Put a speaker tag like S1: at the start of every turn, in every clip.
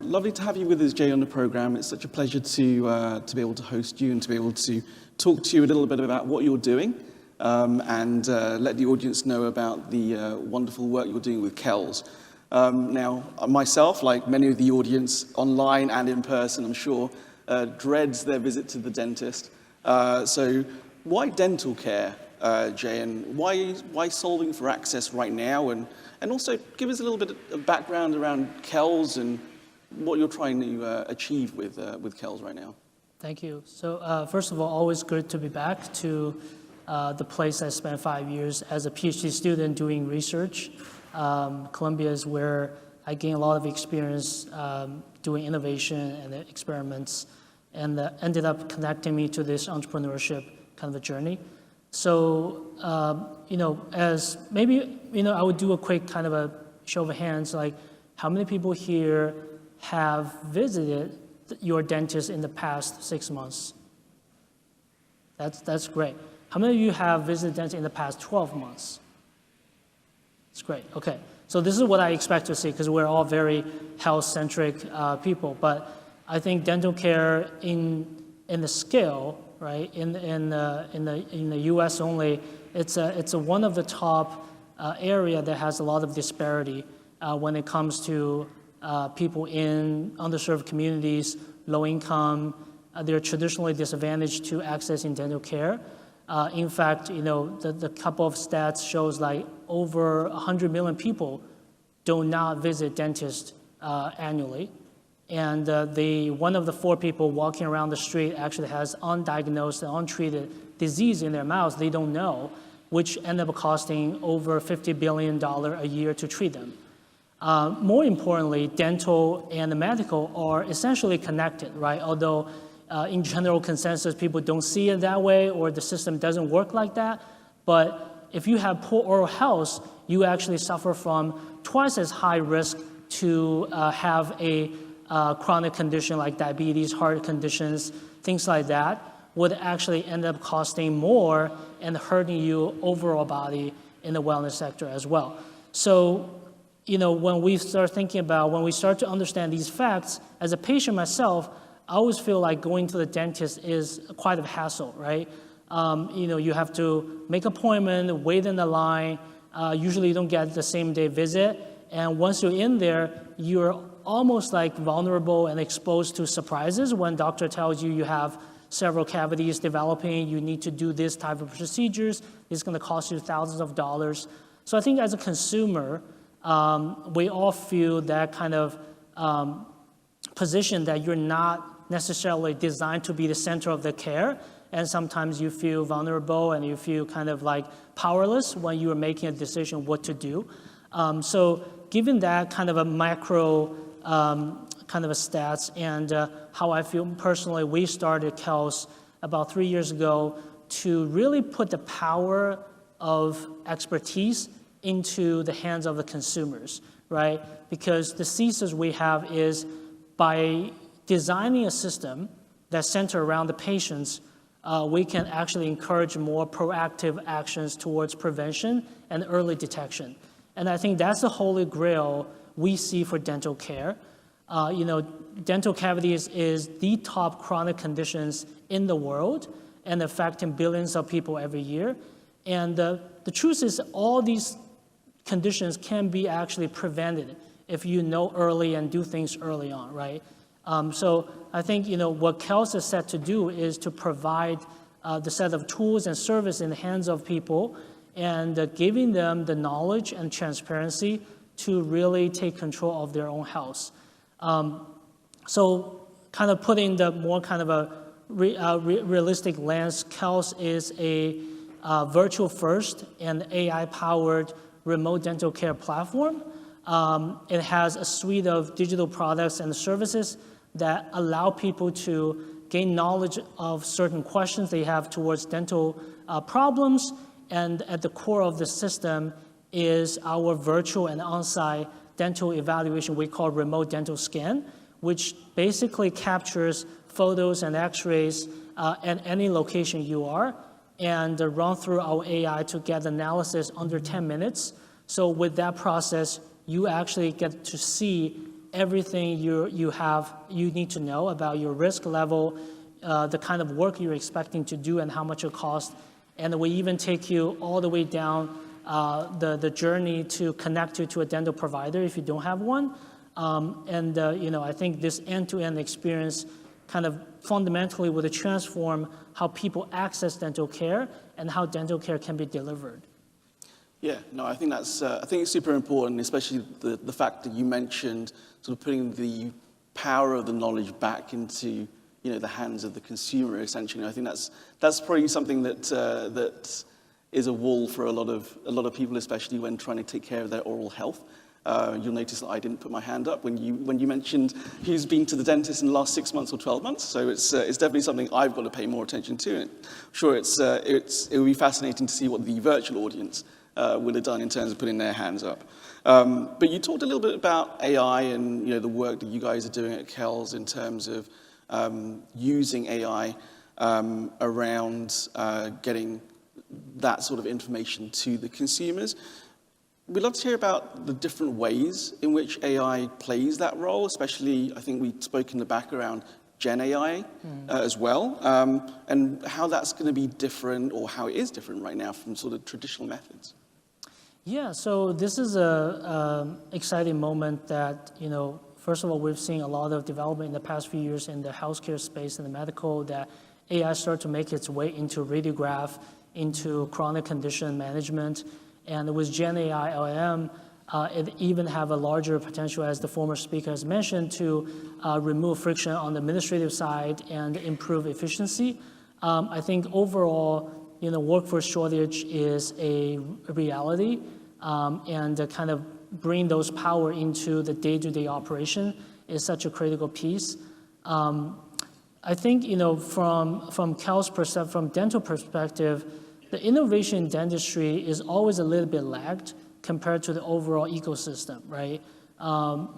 S1: lovely to have you with us, Jie, on the program. It's such a pleasure to be able to host you and to be able to talk to you a little bit about what you're doing and let the audience know about the wonderful work you're doing with KELLS. Now, myself, like many of the audience online and in person, I'm sure, dreads their visit to the dentist. So why dental care, Jie, and why solving for access right now? And also give us a little bit of background around KELLS and what you're trying to achieve with KELLS right now.
S2: Thank you. So first of all, always good to be back to the place I spent 5 years as a PhD student doing research. Columbia is where I gained a lot of experience doing innovation and experiments, and ended up connecting me to this entrepreneurship kind of a journey. So, as maybe, I would do a quick kind of a show of hands, like how many people here have visited your dentist in the past 6 months? That's great. How many of you have visited dentist in the past 12 months? That's great, okay. So this is what I expect to see because we're all very health-centric people, but I think dental care in the scale, right, in the U.S. only, it's a one of the top area that has a lot of disparity when it comes to people in underserved communities, low income. They're traditionally disadvantaged to accessing dental care. In fact, the couple of stats shows like over 100 million people do not visit dentists annually. And one of the 4 people walking around the street actually has undiagnosed and untreated disease in their mouths they don't know, which end up costing over $50 billion a year to treat them. More importantly, dental and medical are essentially connected, right? Although in general consensus, people don't see it that way or the system doesn't work like that. But if you have poor oral health, you actually suffer from twice as high risk to have a chronic condition like diabetes, heart conditions, things like that would actually end up costing more and hurting you overall body in the wellness sector as well. So, when we start to understand these facts, as a patient myself, I always feel like going to the dentist is quite a hassle, right? You have to make an appointment, wait in the line. Usually you don't get the same day visit. And once you're in there, you're almost like vulnerable and exposed to surprises when doctor tells you have several cavities developing, you need to do this type of procedures, it's gonna cost you thousands of dollars. So I think as a consumer, we all feel that kind of position that you're not necessarily designed to be the center of the care, and sometimes you feel vulnerable and you feel kind of like powerless when you are making a decision what to do. So given that kind of a macro kind of a stats and how I feel personally, we started KELLS about 3 years ago to really put the power of expertise into the hands of the consumers, right? Because the thesis we have is by designing a system that's centered around the patients, we can actually encourage more proactive actions towards prevention and early detection. And I think that's the holy grail we see for dental care. Dental cavities is the top chronic conditions in the world and affecting billions of people every year. And the truth is all these conditions can be actually prevented if you know early and do things early on, right? So I think, what KELLS is set to do is to provide the set of tools and service in the hands of people and giving them the knowledge and transparency to really take control of their own health. So kind of putting the more kind of a realistic lens, KELLS is a virtual first and AI-powered remote dental care platform. It has a suite of digital products and services that allow people to gain knowledge of certain questions they have towards dental problems. And at the core of the system is our virtual and on-site dental evaluation we call remote dental scan, which basically captures photos and x-rays at any location you are and run through our AI to get analysis under 10 minutes. So with that process, you actually get to see everything you need to know about your risk level, the kind of work you're expecting to do and how much it costs. And we even take you all the way down the journey to connect you to a dental provider if you don't have one. I think this end-to-end experience kind of fundamentally would transform how people access dental care and how dental care can be delivered.
S1: Yeah, no, I think that's I think it's super important, especially the fact that you mentioned sort of putting the power of the knowledge back into the hands of the consumer. Essentially, I think that's probably something that is a wall for a lot of people, especially when trying to take care of their oral health. You'll notice that I didn't put my hand up when you mentioned who's been to the dentist in the last 6 months or 12 months. So it's definitely something I've got to pay more attention to. And I'm sure it will be fascinating to see what the virtual audience would have done in terms of putting their hands up. But you talked a little bit about AI and the work that you guys are doing at KELLS in terms of using AI around getting that sort of information to the consumers. We'd love to hear about the different ways in which AI plays that role, especially I think we spoke in the back around Gen AI as well, and how that's going to be different or how it is different right now from sort of traditional methods.
S2: Yeah, so this is a exciting moment that, first of all, we've seen a lot of development in the past few years in the healthcare space and the medical, that AI started to make its way into radiograph, into chronic condition management. And with Gen AI, LLM, it even have a larger potential, as the former speaker has mentioned, to remove friction on the administrative side and improve efficiency. I think overall, workforce shortage is a reality, and to kind of bring those power into the day-to-day operation is such a critical piece. I think, from KELLS perspective, from dental perspective, the innovation in dentistry is always a little bit lagged compared to the overall ecosystem, right?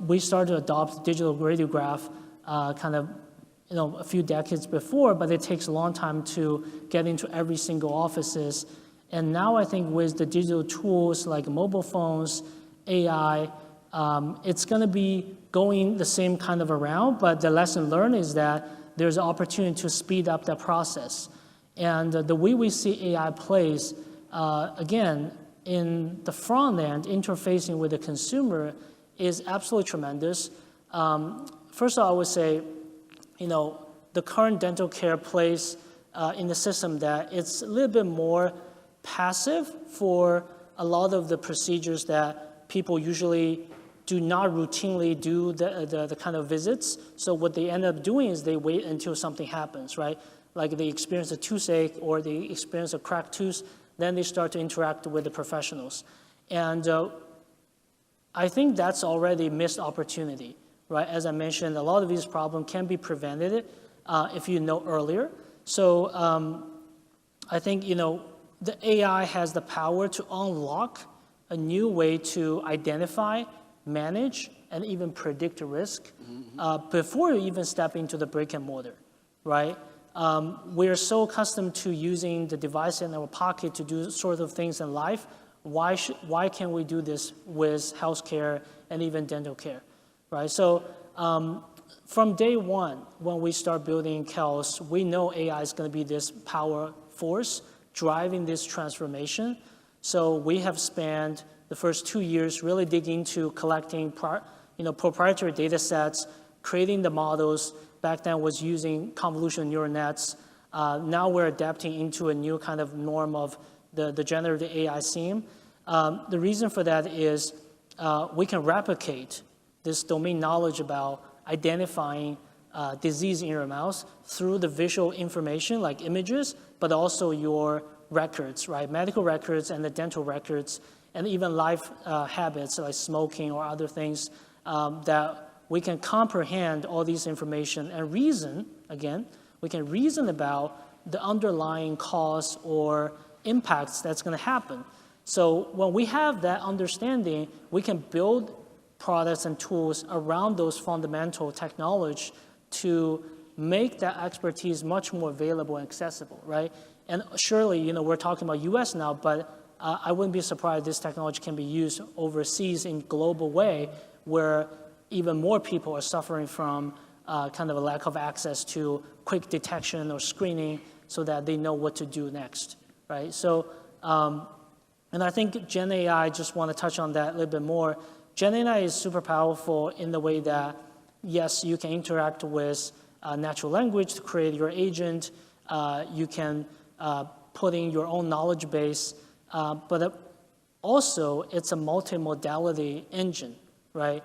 S2: We started to adopt digital radiograph a few decades before, but it takes a long time to get into every single offices. And now I think with the digital tools like mobile phones, AI, it's going to be going the same kind of around, but the lesson learned is that there's an opportunity to speed up that process. And the way we see AI plays, again, in the front end, interfacing with the consumer is absolutely tremendous. First of all, I would say, the current dental care plays in the system that it's a little bit more passive for a lot of the procedures that people usually do not routinely do the kind of visits. So what they end up doing is they wait until something happens, right? Like they experience a toothache or they experience a cracked tooth, then they start to interact with the professionals. And I think that's already a missed opportunity, right? As I mentioned, a lot of these problems can be prevented if you know earlier. So I think, the AI has the power to unlock a new way to identify, manage, and even predict risk before you even step into the brick and mortar, right? We're so accustomed to using the device in our pocket to do sort of things in life. Why can't we do this with healthcare and even dental care, right? So from day one, when we start building KELLS, we know AI is going to be this power force driving this transformation. So we have spent the first 2 years really digging into collecting proprietary data sets, creating the models. Back then was using convolutional neural nets. Now we're adapting into a new kind of norm of the generative AI scene. The reason for that is we can replicate this domain knowledge about identifying disease in your mouth through the visual information like images, but also your records, right? Medical records and the dental records, and even life habits like smoking or other things that we can comprehend all these information and reason, again, we can reason about the underlying cause or impacts that's going to happen. So when we have that understanding, we can build products and tools around those fundamental technology to make that expertise much more available and accessible, right? And surely, we're talking about US now, but I wouldn't be surprised this technology can be used overseas in global way where even more people are suffering from kind of a lack of access to quick detection or screening so that they know what to do next, right? So, and I think Gen AI, just want to touch on that a little bit more. Gen AI is super powerful in the way that, yes, you can interact with natural language to create your agent. You can put in your own knowledge base, but also it's a multimodality engine, right?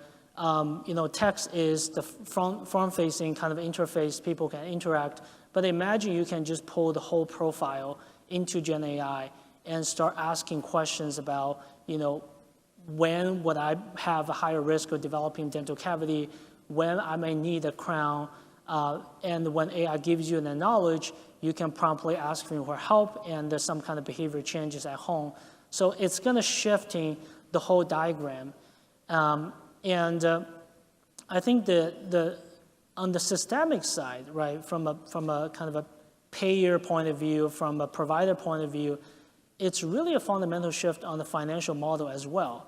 S2: Text is the front-facing kind of interface people can interact, but imagine you can just pull the whole profile into Gen AI and start asking questions about, when would I have a higher risk of developing dental cavity, when I may need a crown, and when AI gives you that knowledge, you can promptly ask for help, and there's some kind of behavior changes at home. So it's going to shifting the whole diagram. And I think on the systemic side, right, from a kind of a payer point of view, from a provider point of view, it's really a fundamental shift on the financial model as well.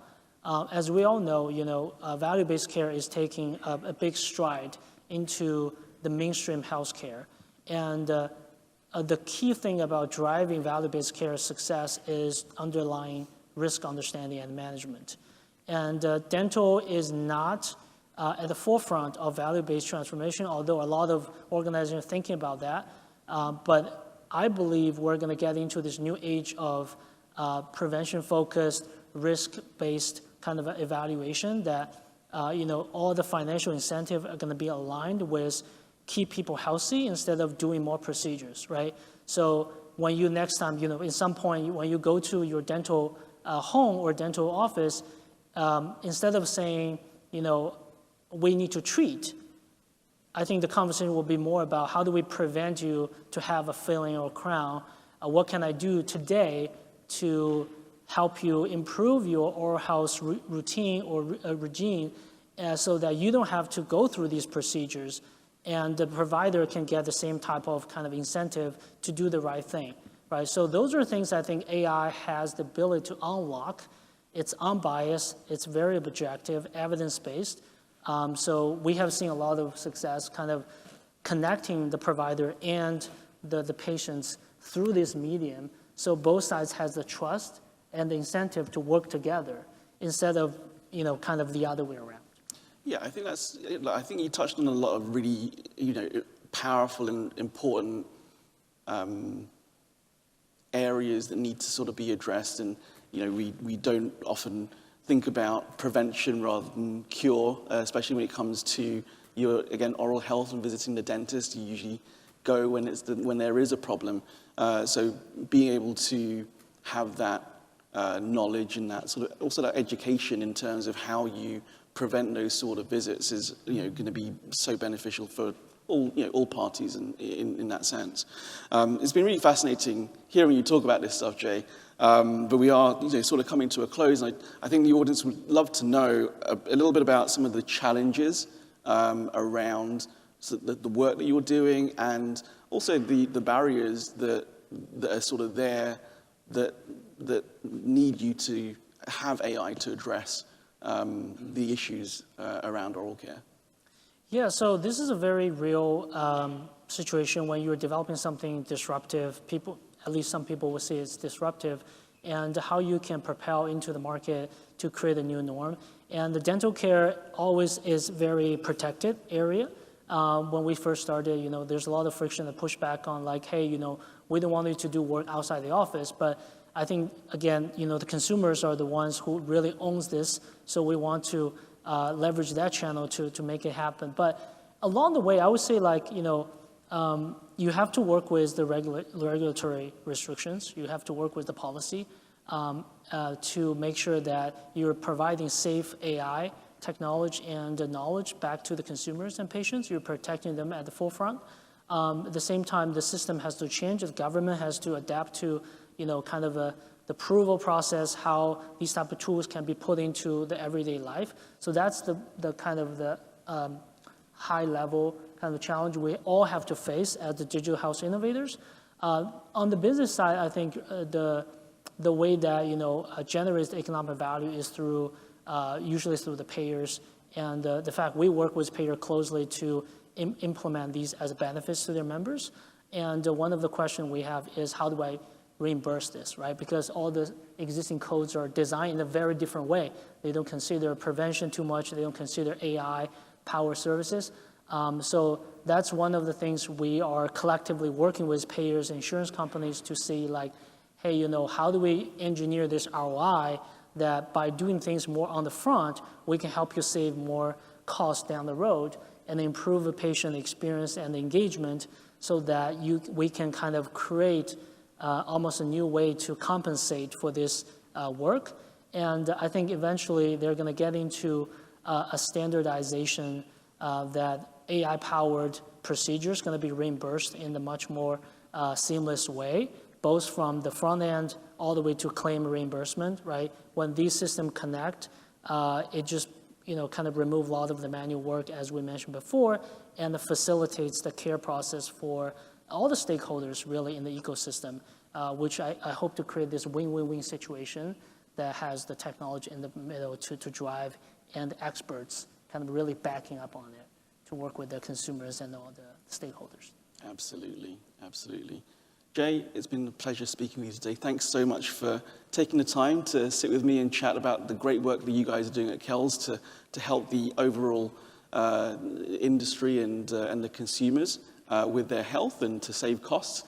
S2: As we all know, value-based care is taking a big stride into the mainstream healthcare. And the key thing about driving value-based care success is underlying risk understanding and management. And dental is not at the forefront of value-based transformation, although a lot of organizations are thinking about that. But I believe we're going to get into this new age of prevention-focused, risk-based kind of evaluation that all the financial incentives are going to be aligned with keep people healthy instead of doing more procedures, right? So when you next time, in some point, when you go to your dental home or dental office, instead of saying, we need to treat, I think the conversation will be more about how do we prevent you to have a filling or crown? What can I do today to help you improve your oral health routine or regime so that you don't have to go through these procedures and the provider can get the same type of kind of incentive to do the right thing, right? So those are things I think AI has the ability to unlock. It's unbiased, it's very objective, evidence-based. So we have seen a lot of success kind of connecting the provider and the patients through this medium. So both sides has the trust and the incentive to work together instead of, kind of the other way around.
S1: Yeah, I think you touched on a lot of really, powerful and important areas that need to sort of be addressed. And, we don't often think about prevention rather than cure, especially when it comes to oral health and visiting the dentist. You usually go when there is a problem. So being able to have that knowledge and that sort of also that education in terms of how you prevent those sort of visits is going to be so beneficial for all parties in that sense. It's been really fascinating hearing you talk about this stuff, Jie. But we are sort of coming to a close. And I think the audience would love to know a little bit about some of the challenges around the work that you're doing and also the barriers that are sort of there that need you to have AI to address the issues around oral care.
S2: Yeah, so this is a very real situation when you're developing something disruptive. At least some people will say it's disruptive, and how you can propel into the market to create a new norm. And the dental care always is very protected area. When we first started, there's a lot of friction and pushback on like, hey, we don't want you to do work outside the office. But I think, again, the consumers are the ones who really owns this. So we want to leverage that channel to make it happen. But along the way, I would say like, you have to work with the regulatory restrictions. You have to work with the policy to make sure that you're providing safe AI technology and knowledge back to the consumers and patients. You're protecting them at the forefront. At the same time, the system has to change. The government has to adapt to, kind of the approval process, how these type of tools can be put into the everyday life. So that's the kind of the high level kind of challenge we all have to face as the digital health innovators. On the business side, I think the way that generates the economic value is through usually through the payers And the fact we work with payer closely to implement these as benefits to their members. And one of the questions we have is, how do I reimburse this, right? Because all the existing codes are designed in a very different way. They don't consider prevention too much. They don't consider AI power services. So that's one of the things we are collectively working with payers and insurance companies to see, like, hey, you know, how do we engineer this ROI that by doing things more on the front, we can help you save more costs down the road and improve the patient experience and engagement so that we can kind of create almost a new way to compensate for this work. And I think eventually they're going to get into a standardization that AI-powered procedure is going to be reimbursed in a much more seamless way, both from the front end all the way to claim reimbursement, right? When these systems connect, it just kind of remove a lot of the manual work, as we mentioned before, and it facilitates the care process for all the stakeholders really in the ecosystem, which I hope to create this win-win-win situation that has the technology in the middle to drive and experts kind of really backing up on it to work with the consumers and all the stakeholders.
S1: Absolutely, absolutely. Jie, it's been a pleasure speaking with you today. Thanks so much for taking the time to sit with me and chat about the great work that you guys are doing at KELLS to help the overall industry and the consumers with their health and to save costs.